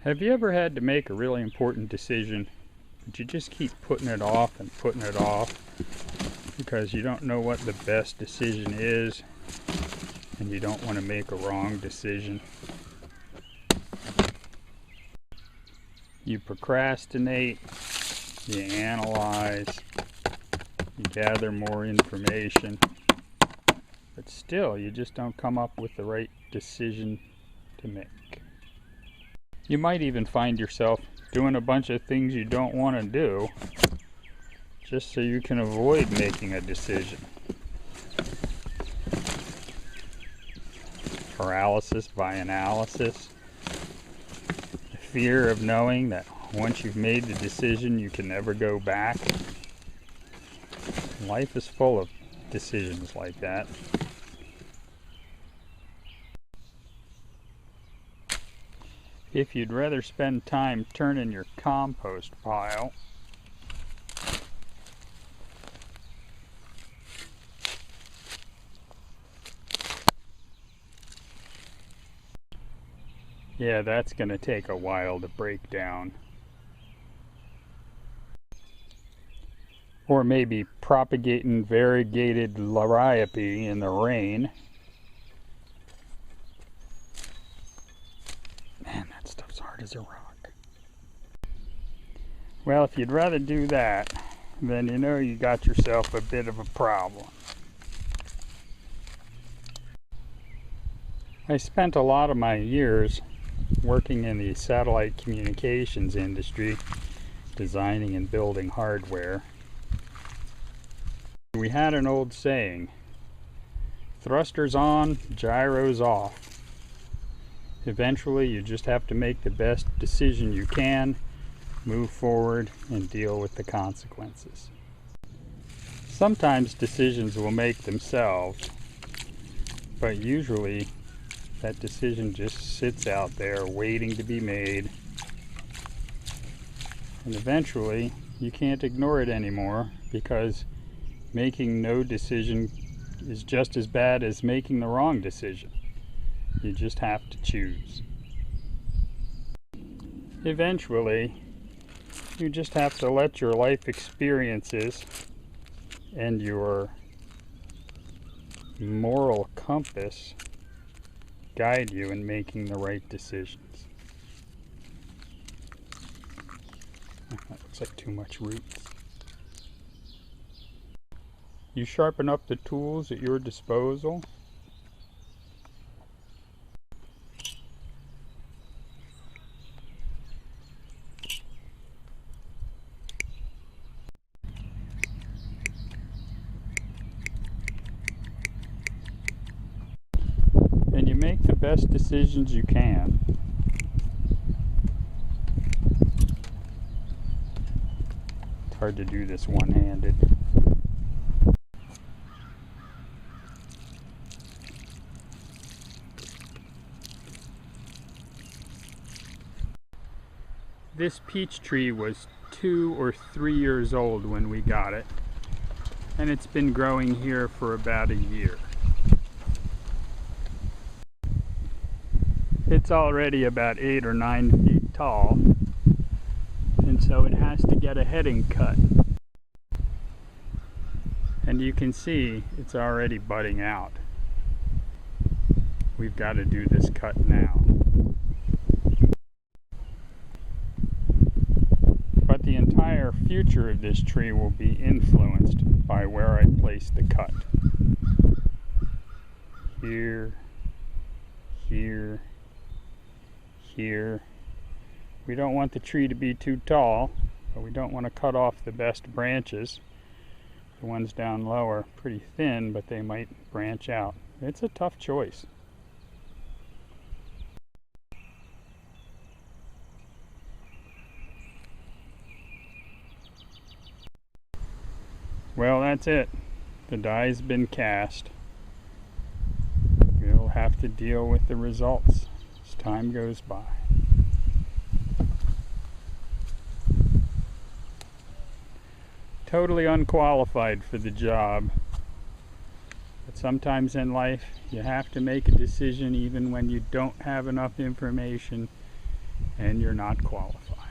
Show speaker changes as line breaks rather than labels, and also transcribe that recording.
Have you ever had to make a really important decision, but you just keep putting it off and putting it off because you don't know what the best decision is and you don't want to make a wrong decision? You procrastinate, you analyze, you gather more information, but still you just don't come up with the right decision to make. You might even find yourself doing a bunch of things you don't want to do just so you can avoid making a decision. Paralysis by analysis. The fear of knowing that once you've made the decision you can never go back. Life is full of decisions like that. If you'd rather spend time turning your compost pile, yeah, that's going to take a while to break down. Or maybe propagating variegated liriope in the rain. Man, that stuff's hard as a rock. Well, if you'd rather do that, then you know you got yourself a bit of a problem. I spent a lot of my years working in the satellite communications industry, designing and building hardware. We had an old saying, thrusters on, gyros off. Eventually you just have to make the best decision you can, move forward, and deal with the consequences. Sometimes decisions will make themselves, but usually that decision just sits out there waiting to be made. And eventually you can't ignore it anymore because making no decision is just as bad as making the wrong decision. You just have to choose. Eventually, you just have to let your life experiences and your moral compass guide you in making the right decisions. That looks like too much roots. You sharpen up the tools at your disposal. And you make the best decisions you can. It's hard to do this one-handed. This peach tree was 2 or 3 years old when we got it, and it's been growing here for about a year. It's already about 8 or 9 feet tall, and so it has to get a heading cut. And you can see it's already budding out. We've got to do this cut now. But the entire future of this tree will be influenced by where I place the cut. Here, here, here. We don't want the tree to be too tall, but we don't want to cut off the best branches. The ones down low are pretty thin, but they might branch out. It's a tough choice. Well, that's it. The die's been cast. We'll have to deal with the results as time goes by. Totally unqualified for the job, but sometimes in life you have to make a decision even when you don't have enough information and you're not qualified.